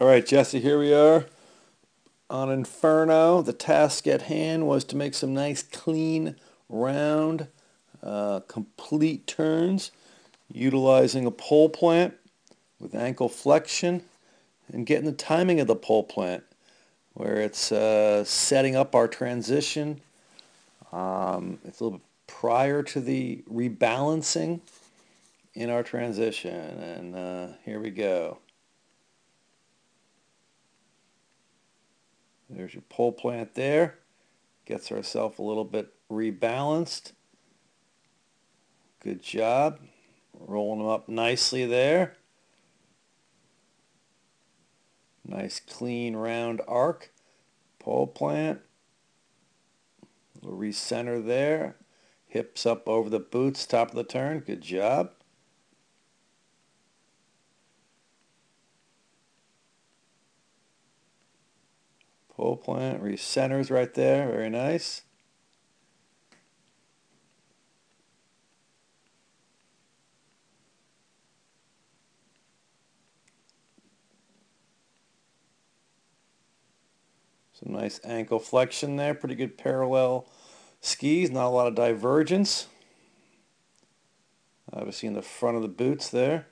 All right, Jesse, here we are on Inferno. The task at hand was to make some nice, clean, round, complete turns utilizing a pole plant with ankle flexion and getting the timing of the pole plant where it's setting up our transition. It's a little bit prior to the rebalancing in our transition. And here we go. There's your pole plant there. Gets ourselves a little bit rebalanced. Good job. Rolling them up nicely there. Nice clean round arc. Pole plant. Little recenter there. Hips up over the boots, top of the turn. Good job. Pole plant, recenters right there. Very nice. Some nice ankle flexion there. Pretty good parallel skis. Not a lot of divergence. Obviously in the front of the boots there.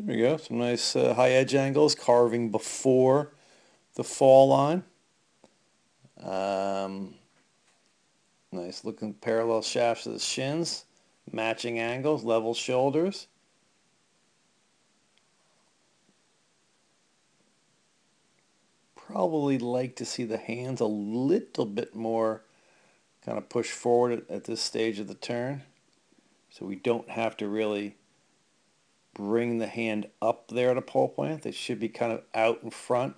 There we go. Some nice high edge angles, carving before the fall line. Nice looking parallel shafts of the shins, matching angles, level shoulders. Probably like to see the hands a little bit more kind of push forward at this stage of the turn, so we don't have to really bring the hand up there at a pole plant. They should be kind of out in front,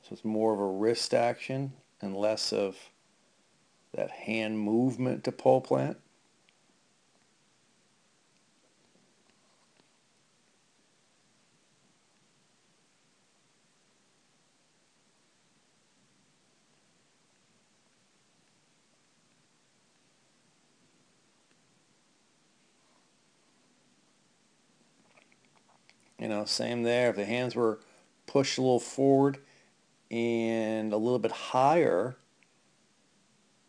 so it's more of a wrist action and less of that hand movement to pole plant. Same there. If the hands were pushed a little forward and a little bit higher,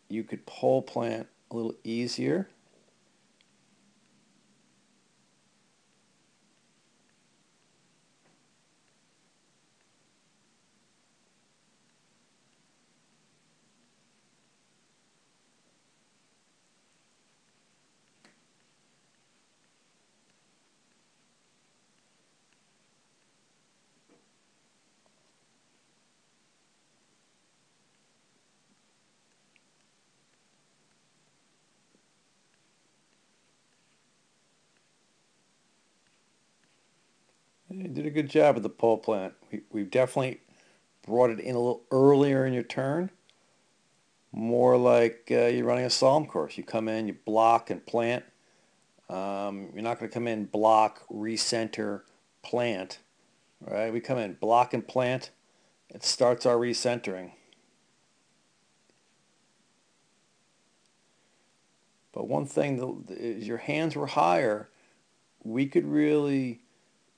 you could pole plant a little easier. You did a good job with the pole plant. We've definitely brought it in a little earlier in your turn. More like you're running a slalom course. You come in, you block and plant. You're not going to come in, block, recenter, plant. All right, we come in, block and plant. It starts our recentering. But one thing is your hands were higher. We could really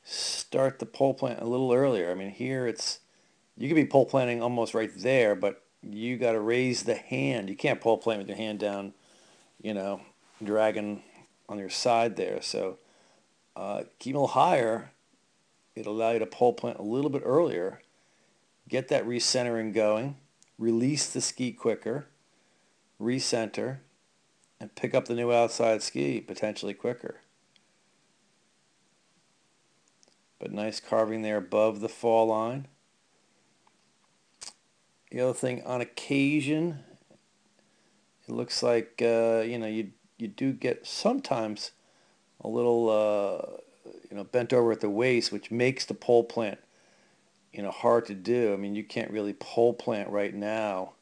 start the pole plant a little earlier. I mean, here you could be pole planting almost right there, but you got to raise the hand. You can't pole plant with your hand down, dragging on your side there. So keep it a little higher. It'll allow you to pole plant a little bit earlier, get that recentering going, release the ski quicker, recenter, and pick up the new outside ski potentially quicker. But nice carving there above the fall line. The other thing, on occasion, it looks like you do get sometimes a little bent over at the waist, which makes the pole plant hard to do. I mean, you can't really pole plant right now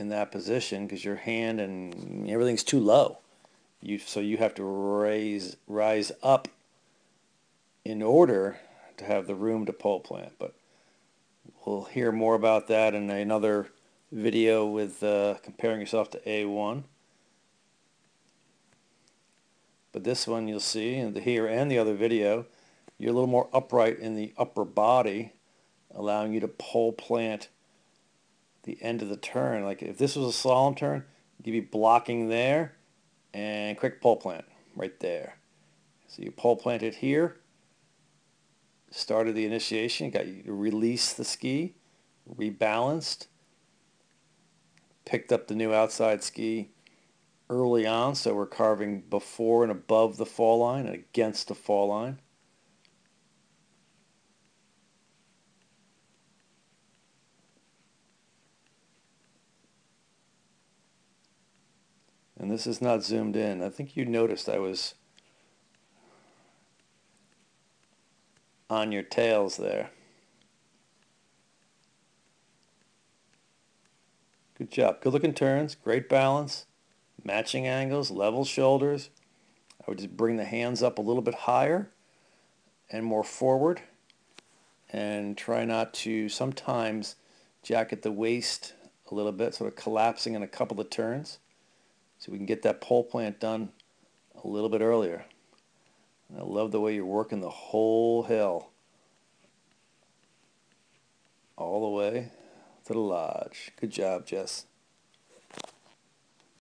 in that position because your hand and everything's too low. So you have to rise up in order to have the room to pole plant. But we'll hear more about that in another video with comparing yourself to A1. But this one you'll see, and here and the other video, you're a little more upright in the upper body, allowing you to pole plant the end of the turn. Like if this was a slalom turn, you'd be blocking there and quick pole plant right there. So you pole planted here, started the initiation, got you to release the ski, rebalanced, picked up the new outside ski early on, so we're carving before and above the fall line and against the fall line. And this is not zoomed in. I think you noticed I was on your tails there. Good job. Good looking turns, great balance, matching angles, level shoulders. I would just bring the hands up a little bit higher and more forward, and try not to sometimes jack at the waist a little bit, sort of collapsing in a couple of turns, so we can get that pole plant done a little bit earlier. And I love the way you're working the whole hill all the way to the lodge. Good job, Jess.